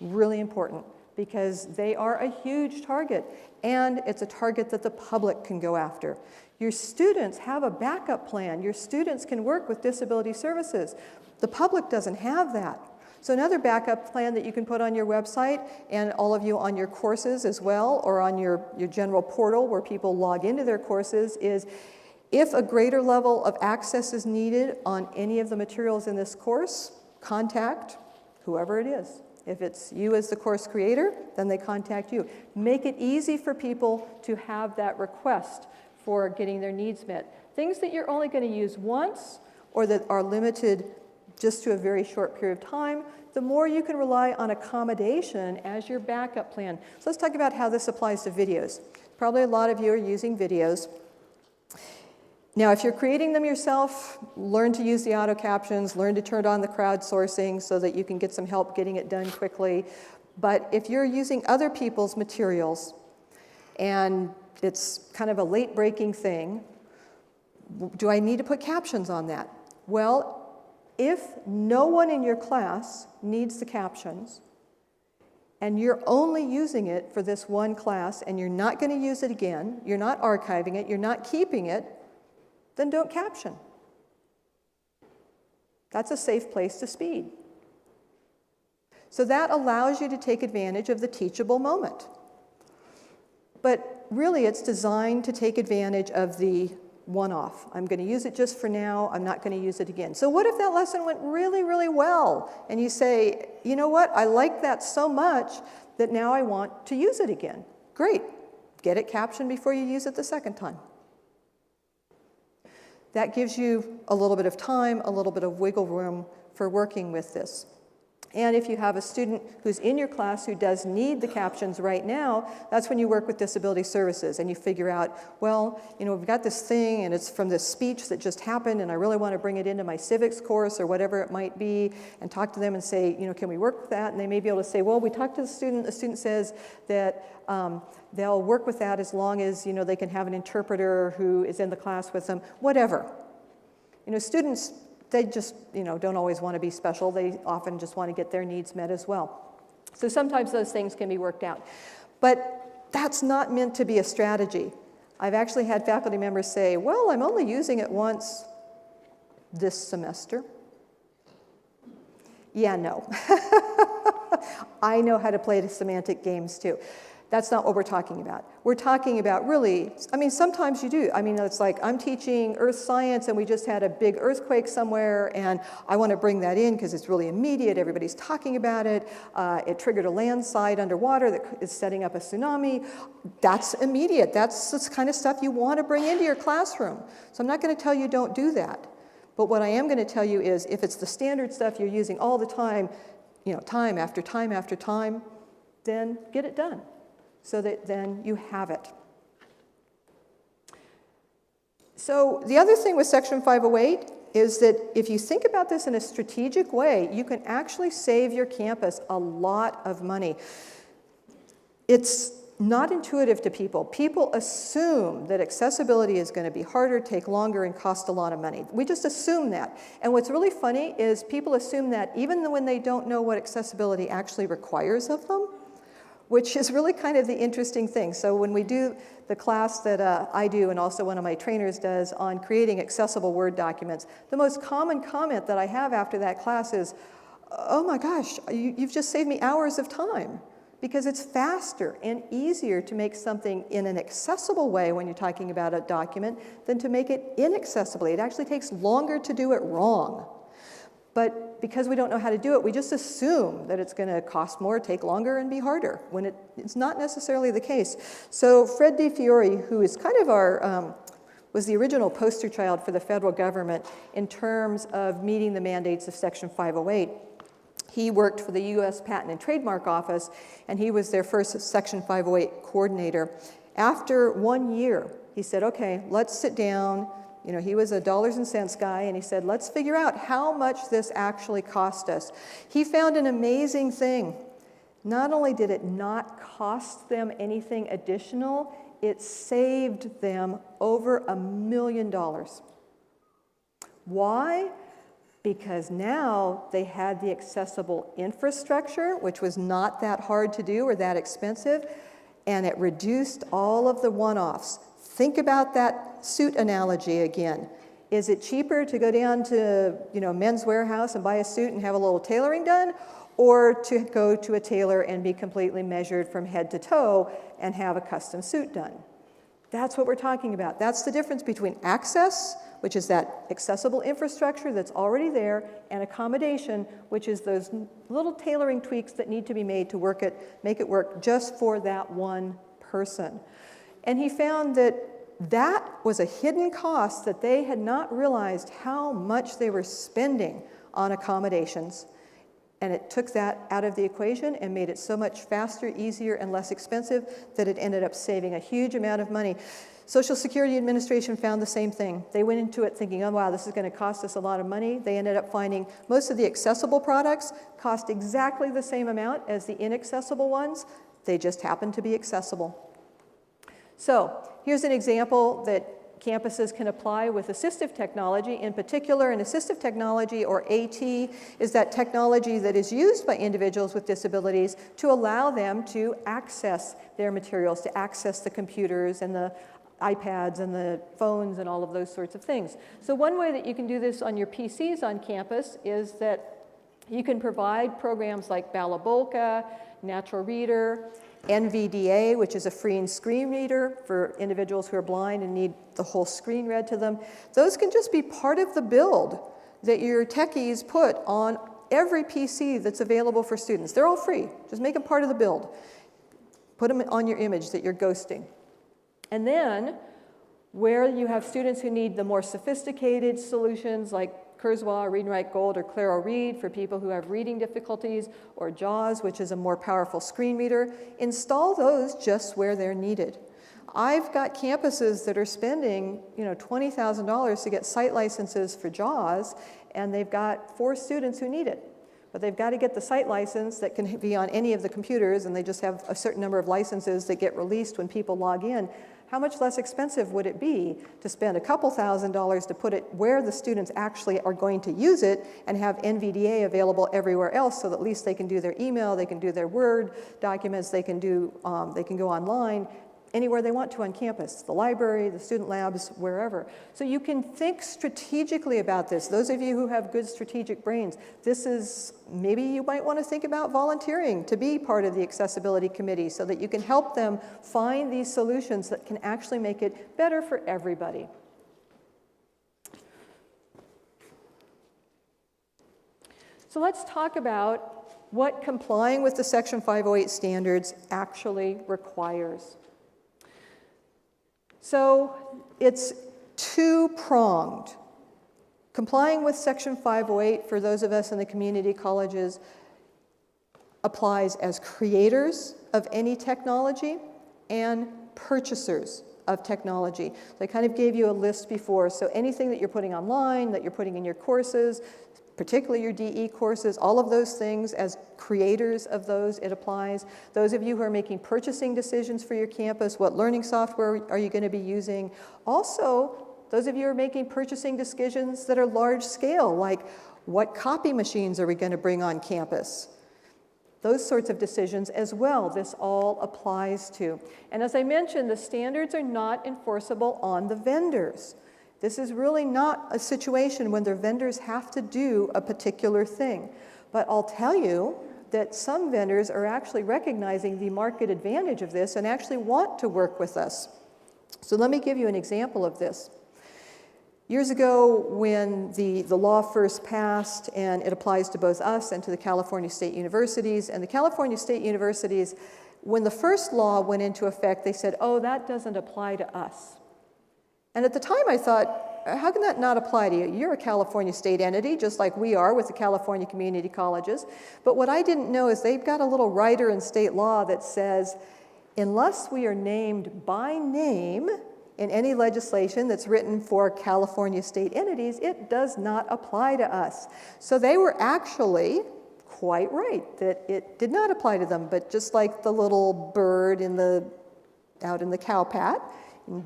Really important, because they are a huge target, and it's a target that the public can go after. Your students have a backup plan. Your students can work with disability services. The public doesn't have that. So another backup plan that you can put on your website, and all of you on your courses as well, or on your general portal where people log into their courses, is if a greater level of access is needed on any of the materials in this course, contact whoever it is. If it's you as the course creator, then they contact you. Make it easy for people to have that request for getting their needs met. Things that you're only going to use once or that are limited just to a very short period of time, the more you can rely on accommodation as your backup plan. So let's talk about how this applies to videos. Probably a lot of you are using videos. Now, if you're creating them yourself, learn to use the auto captions, learn to turn on the crowdsourcing so that you can get some help getting it done quickly. But if you're using other people's materials and it's kind of a late-breaking thing, do I need to put captions on that? Well, if no one in your class needs the captions, and you're only using it for this one class, and you're not going to use it again, you're not archiving it, you're not keeping it, then don't caption. That's a safe place to speed. So that allows you to take advantage of the teachable moment. But really, it's designed to take advantage of the one-off. I'm going to use it just for now. I'm not going to use it again. So what if that lesson went really, really well? And you say, you know what? I like that so much that now I want to use it again. Great. Get it captioned before you use it the second time. That gives you a little bit of time, a little bit of wiggle room for working with this. And if you have a student who's in your class who does need the captions right now, that's when you work with disability services and you figure out, well, you know, we've got this thing and it's from this speech that just happened and I really want to bring it into my civics course or whatever it might be, and talk to them and say, you know, can we work with that? And they may be able to say, well, we talked to the student says that they'll work with that as long as, you know, they can have an interpreter who is in the class with them, whatever. You know, students, they just, you know, don't always want to be special. They often just want to get their needs met as well. So sometimes those things can be worked out. But that's not meant to be a strategy. I've actually had faculty members say, well, I'm only using it once this semester. Yeah, no. I know how to play the semantic games too. That's not what we're talking about. We're talking about really, I mean, sometimes you do. I mean, it's like I'm teaching earth science and we just had a big earthquake somewhere and I want to bring that in because it's really immediate. Everybody's talking about it. It triggered a landslide underwater that is setting up a tsunami. That's immediate. That's the kind of stuff you want to bring into your classroom. So I'm not going to tell you don't do that. But what I am going to tell you is if it's the standard stuff you're using all the time, you know, time after time after time, then get it done, so that then you have it. So the other thing with Section 508 is that if you think about this in a strategic way, you can actually save your campus a lot of money. It's not intuitive to people. People assume that accessibility is going to be harder, take longer, and cost a lot of money. We just assume that. And what's really funny is people assume that even when they don't know what accessibility actually requires of them, which is really kind of the interesting thing. So when we do the class that I do and also one of my trainers does on creating accessible Word documents, the most common comment that I have after that class is, oh my gosh, you've just saved me hours of time. Because it's faster and easier to make something in an accessible way when you're talking about a document than to make it inaccessibly. It actually takes longer to do it wrong. But because we don't know how to do it, we just assume that it's going to cost more, take longer, and be harder, when it's not necessarily the case. So Fred DeFiore, who is kind of our, was the original poster child for the federal government in terms of meeting the mandates of Section 508, he worked for the U.S. Patent and Trademark Office, and he was their first Section 508 coordinator. After 1 year, he said, okay, let's sit down. You know, he was a dollars and cents guy, and he said, let's figure out how much this actually cost us. He found an amazing thing. Not only did it not cost them anything additional, it saved them over $1 million. Why? Because now they had the accessible infrastructure, which was not that hard to do or that expensive, and it reduced all of the one-offs. Think about that suit analogy again. Is it cheaper to go down to, you know, Men's Warehouse and buy a suit and have a little tailoring done, or to go to a tailor and be completely measured from head to toe and have a custom suit done? That's what we're talking about. That's the difference between access, which is that accessible infrastructure that's already there, and accommodation, which is those little tailoring tweaks that need to be made to make it work just for that one person. And he found that that was a hidden cost that they had not realized how much they were spending on accommodations. And it took that out of the equation and made it so much faster, easier, and less expensive that it ended up saving a huge amount of money. Social Security Administration found the same thing. They went into it thinking, oh wow, this is going to cost us a lot of money. They ended up finding most of the accessible products cost exactly the same amount as the inaccessible ones. They just happen to be accessible. So here's an example that campuses can apply with assistive technology. In particular, an assistive technology, or AT, is that technology that is used by individuals with disabilities to allow them to access their materials, to access the computers and the iPads and the phones and all of those sorts of things. So one way that you can do this on your PCs on campus is that you can provide programs like Balabolka, Natural Reader, NVDA, which is a free screen reader for individuals who are blind and need the whole screen read to them. Those can just be part of the build that your techies put on every PC that's available for students. They're all free. Just make them part of the build. Put them on your image that you're ghosting. And then, where you have students who need the more sophisticated solutions like Kurzweil, Read and Write Gold, or Claro Read for people who have reading difficulties, or JAWS, which is a more powerful screen reader, install those just where they're needed. I've got campuses that are spending, $20,000 to get site licenses for JAWS, and they've got 4 students who need it. But they've got to get the site license that can be on any of the computers, and they just have a certain number of licenses that get released when people log in. How much less expensive would it be to spend a couple $1,000s to put it where the students actually are going to use it and have NVDA available everywhere else, so that at least they can do their email, they can do their Word documents, they can go online anywhere they want to on campus, the library, the student labs, wherever. So you can think strategically about this. Those of you who have good strategic brains, maybe you might want to think about volunteering to be part of the accessibility committee so that you can help them find these solutions that can actually make it better for everybody. So let's talk about what complying with the Section 508 standards actually requires. So it's two-pronged. Complying with Section 508, for those of us in the community colleges, applies as creators of any technology and purchasers of technology. So I kind of gave you a list before. So anything that you're putting online, that you're putting in your courses, particularly your DE courses, all of those things, as creators of those, it applies. Those of you who are making purchasing decisions for your campus, what learning software are you going to be using? Also, those of you who are making purchasing decisions that are large scale, like what copy machines are we going to bring on campus? Those sorts of decisions as well, this all applies to. And as I mentioned, the standards are not enforceable on the vendors. This is really not a situation when their vendors have to do a particular thing. But I'll tell you that some vendors are actually recognizing the market advantage of this and actually want to work with us. So let me give you an example of this. Years ago, when the law first passed, and it applies to both us and to the California State Universities, and the California State Universities, when the first law went into effect, they said, oh, that doesn't apply to us. And at the time I thought, how can that not apply to you? You're a California state entity, just like we are with the California community colleges. But what I didn't know is they've got a little rider in state law that says, unless we are named by name in any legislation that's written for California state entities, it does not apply to us. So they were actually quite right that it did not apply to them. But just like the little bird out in the cow pat,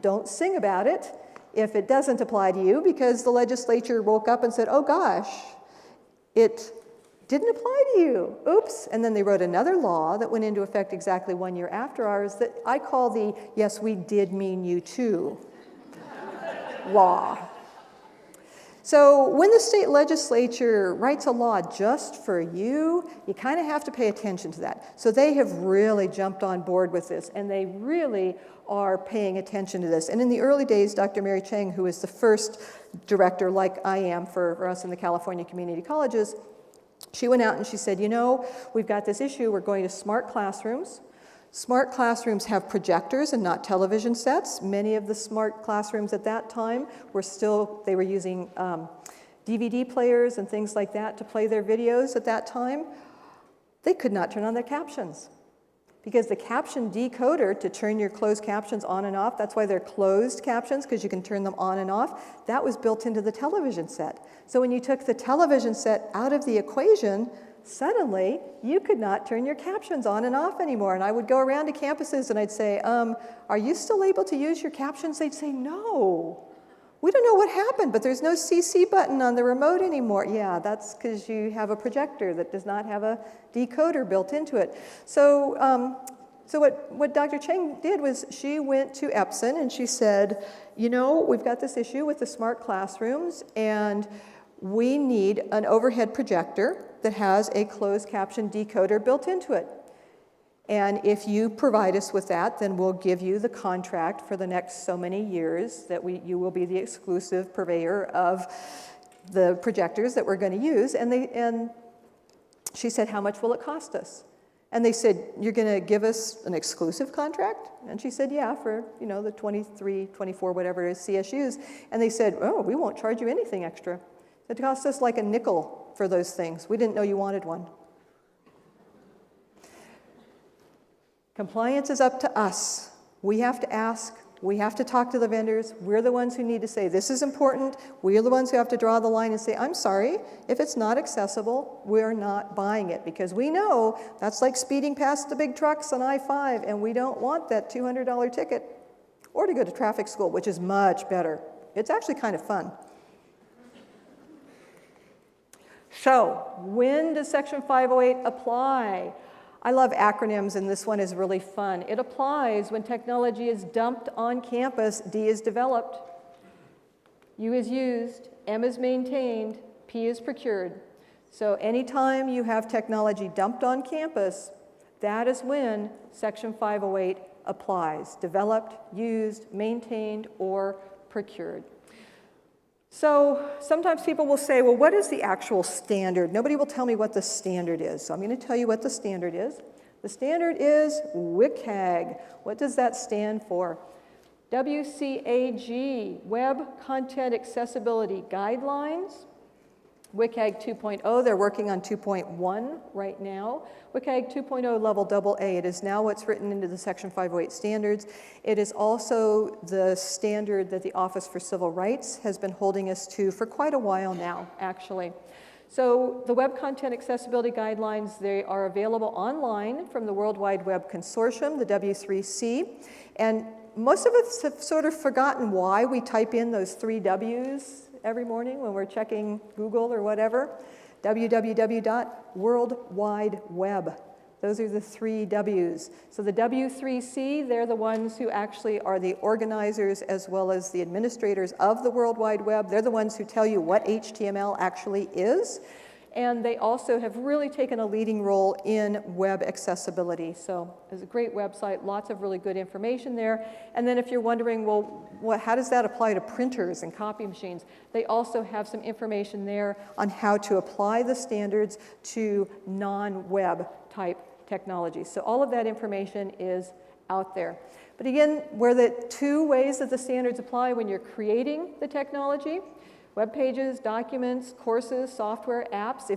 don't sing about it if it doesn't apply to you, because the legislature woke up and said, oh gosh, it didn't apply to you. Oops. And then they wrote another law that went into effect exactly 1 year after ours that I call the yes, we did mean you too law. So when the state legislature writes a law just for you, you kind of have to pay attention to that. So they have really jumped on board with this, and they really are paying attention to this. And in the early days, Dr. Mary Chang, who is the first director, like I am for us in the California community colleges, she went out and she said, you know, we've got this issue, we're going to smart classrooms. Smart classrooms have projectors and not television sets. Many of the smart classrooms at that time they were using DVD players and things like that to play their videos at that time. They could not turn on their captions because the caption decoder to turn your closed captions on and off, that's why they're closed captions, because you can turn them on and off, that was built into the television set. So when you took the television set out of the equation, suddenly you could not turn your captions on and off anymore. And I would go around to campuses and I'd say, are you still able to use your captions? They'd say, no. We don't know what happened, but there's no CC button on the remote anymore. Yeah, that's because you have a projector that does not have a decoder built into it. So, what Dr. Chang did was she went to Epson and she said, you know, we've got this issue with the smart classrooms, and we need an overhead projector that has a closed caption decoder built into it. And if you provide us with that, then we'll give you the contract for the next so many years that you will be the exclusive purveyor of the projectors that we're going to use. And she said, how much will it cost us? And they said, you're going to give us an exclusive contract? And she said, yeah, for the 23, 24, whatever it is, CSUs. And they said, oh, we won't charge you anything extra. It cost us like a nickel for those things. We didn't know you wanted one. Compliance is up to us. We have to ask. We have to talk to the vendors. We're the ones who need to say, this is important. We're the ones who have to draw the line and say, I'm sorry, if it's not accessible, we're not buying it. Because we know that's like speeding past the big trucks on I-5, and we don't want that $200 ticket. Or to go to traffic school, which is much better. It's actually kind of fun. So, when does Section 508 apply? I love acronyms, and this one is really fun. It applies when technology is dumped on campus, D is developed, U is used, M is maintained, P is procured. So anytime you have technology dumped on campus, that is when Section 508 applies. Developed, used, maintained, or procured. So sometimes people will say, well, what is the actual standard? Nobody will tell me what the standard is. So I'm going to tell you what the standard is. The standard is WCAG. What does that stand for? WCAG, Web Content Accessibility Guidelines. WCAG 2.0, they're working on 2.1 right now. WCAG 2.0 level AA, it is now what's written into the Section 508 standards. It is also the standard that the Office for Civil Rights has been holding us to for quite a while now, actually. So the Web Content Accessibility Guidelines, they are available online from the World Wide Web Consortium, the W3C. And most of us have sort of forgotten why we type in those 3 W's every morning when we're checking Google or whatever. www.worldwideweb. Those are the 3 W's. So the W3C, they're the ones who actually are the organizers as well as the administrators of the World Wide Web. They're the ones who tell you what HTML actually is. And they also have really taken a leading role in web accessibility. So it's a great website, lots of really good information there. And then if you're wondering, well, how does that apply to printers and copy machines? They also have some information there on how to apply the standards to non-web type technologies. So all of that information is out there. But again, where the 2 ways that the standards apply when you're creating the technology: web pages, documents, courses, software, apps.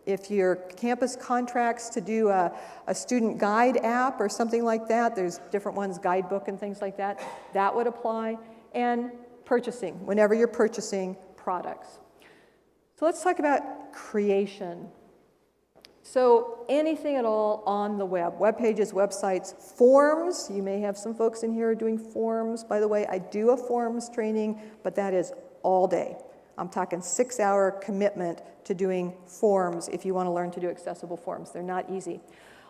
If your campus contracts to do a student guide app or something like that, there's different ones, guidebook and things like that, that would apply. And purchasing, whenever you're purchasing products. So let's talk about creation. So anything at all on the web, web pages, websites, forms. You may have some folks in here doing forms. By the way, I do a forms training, but that is all day. I'm talking 6-hour commitment to doing forms if you want to learn to do accessible forms. They're not easy.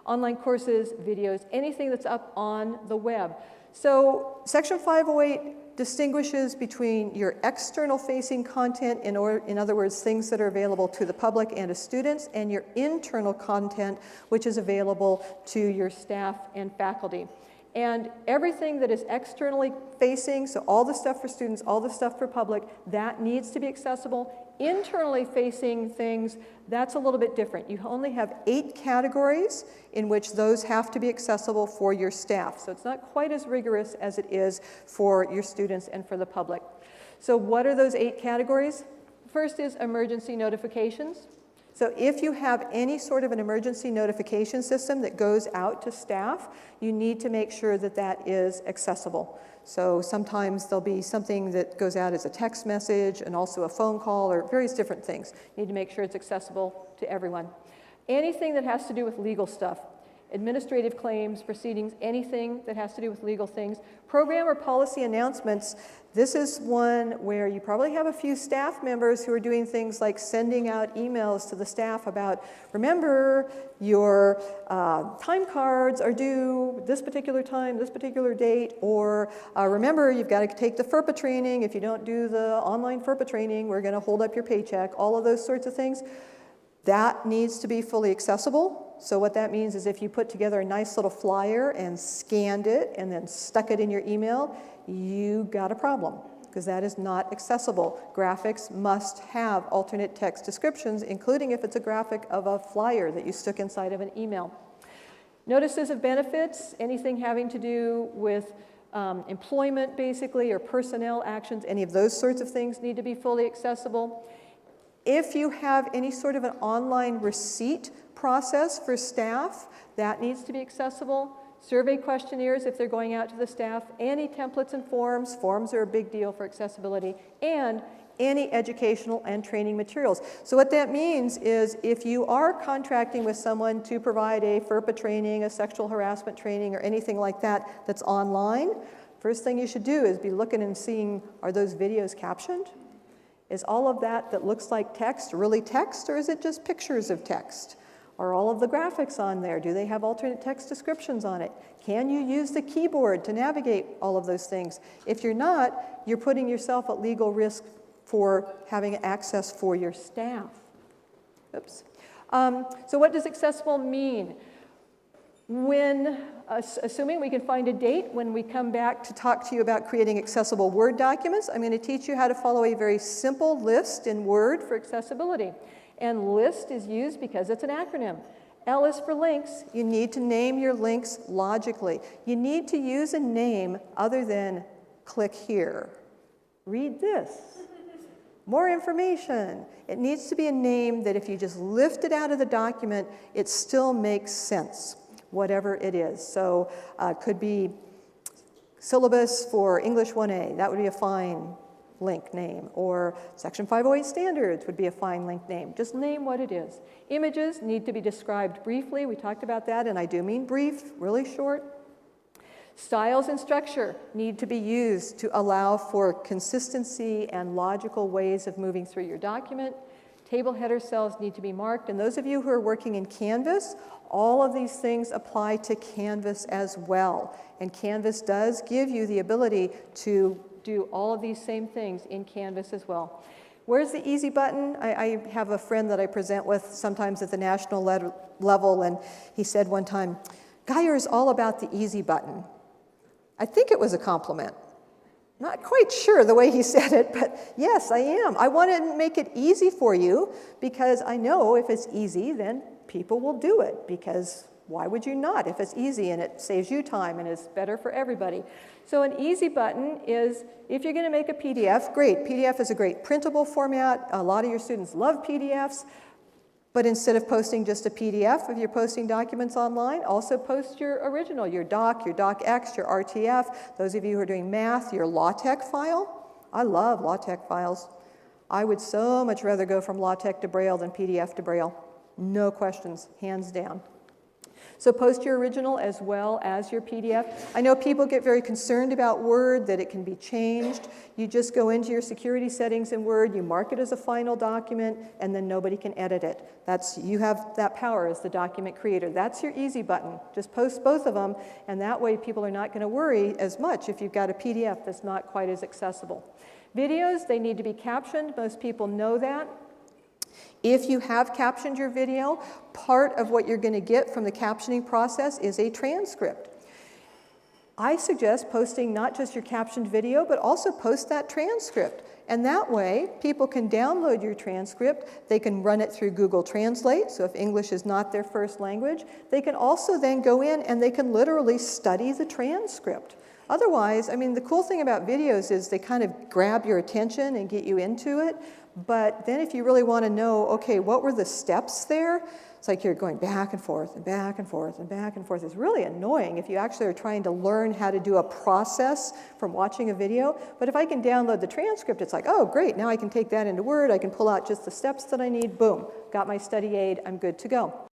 Online courses, videos, anything that's up on the web. So Section 508 distinguishes between your external facing content, in other words, things that are available to the public and to students, and your internal content, which is available to your staff and faculty. And everything that is externally facing, so all the stuff for students, all the stuff for public, that needs to be accessible. Internally facing things, that's a little bit different. You only have 8 categories in which those have to be accessible for your staff. So it's not quite as rigorous as it is for your students and for the public. So what are those 8 categories? First is emergency notifications. So if you have any sort of an emergency notification system that goes out to staff, you need to make sure that that is accessible. So sometimes there'll be something that goes out as a text message and also a phone call or various different things. You need to make sure it's accessible to everyone. Anything that has to do with legal stuff, administrative claims, proceedings, anything that has to do with legal things. Program or policy announcements, this is one where you probably have a few staff members who are doing things like sending out emails to the staff about, remember, your time cards are due this particular time, this particular date, or remember, you've got to take the FERPA training. If you don't do the online FERPA training, we're going to hold up your paycheck, all of those sorts of things. That needs to be fully accessible. So what that means is if you put together a nice little flyer and scanned it and then stuck it in your email, you got a problem because that is not accessible. Graphics must have alternate text descriptions, including if it's a graphic of a flyer that you stuck inside of an email. Notices of benefits, anything having to do with employment basically or personnel actions, any of those sorts of things need to be fully accessible. If you have any sort of an online receipt process for staff, that needs to be accessible. Survey questionnaires, if they're going out to the staff, any templates and forms. Forms are a big deal for accessibility, and any educational and training materials. So what that means is if you are contracting with someone to provide a FERPA training, a sexual harassment training, or anything like that that's online, first thing you should do is be looking and seeing, are those videos captioned? Is all of that looks like text really text, or is it just pictures of text? Are all of the graphics on there? Do they have alternate text descriptions on it? Can you use the keyboard to navigate all of those things? If you're not, you're putting yourself at legal risk for having access for your staff. Oops. So what does accessible mean? When, assuming we can find a date when we come back to talk to you about creating accessible Word documents, I'm going to teach you how to follow a very simple list in Word for accessibility. And LIST is used because it's an acronym. L is for links. You need to name your links logically. You need to use a name other than click here. Read this. More information. It needs to be a name that if you just lift it out of the document, it still makes sense, whatever it is. So it could be syllabus for English 1A. That would be a fine link name. Or Section 508 standards would be a fine link name. Just name what it is. Images need to be described briefly. We talked about that, and I do mean brief, really short. Styles and structure need to be used to allow for consistency and logical ways of moving through your document. Table header cells need to be marked, and those of you who are working in Canvas, all of these things apply to Canvas as well. And Canvas does give you the ability to do all of these same things in Canvas as well. Where's the easy button? I have a friend that I present with sometimes at the national level, and he said one time, Geyer is all about the easy button. I think it was a compliment. Not quite sure the way he said it, but yes, I am. I want to make it easy for you because I know if it's easy, then people will do it, because why would you not if it's easy and it saves you time and is better for everybody? So an easy button is, if you're going to make a PDF, great. PDF is a great printable format. A lot of your students love PDFs. But instead of posting just a PDF, if you're posting documents online, also post your original, your docx, your RTF. Those of you who are doing math, your LaTeX file. I love LaTeX files. I would so much rather go from LaTeX to Braille than PDF to Braille. No questions, hands down. So post your original as well as your PDF. I know people get very concerned about Word, that it can be changed. You just go into your security settings in Word, you mark it as a final document, and then nobody can edit it. You have that power as the document creator. That's your easy button. Just post both of them, and that way people are not going to worry as much if you've got a PDF that's not quite as accessible. Videos, they need to be captioned. Most people know that. If you have captioned your video, part of what you're going to get from the captioning process is a transcript. I suggest posting not just your captioned video, but also post that transcript. And that way, people can download your transcript. They can run it through Google Translate, so if English is not their first language, they can also then go in and they can literally study the transcript. Otherwise, I mean, the cool thing about videos is they kind of grab your attention and get you into it. But then if you really want to know, okay, what were the steps there? It's like you're going back and forth and back and forth and back and forth. It's really annoying if you actually are trying to learn how to do a process from watching a video. But if I can download the transcript, it's like, oh, great, now I can take that into Word. I can pull out just the steps that I need. Boom, got my study aid. I'm good to go.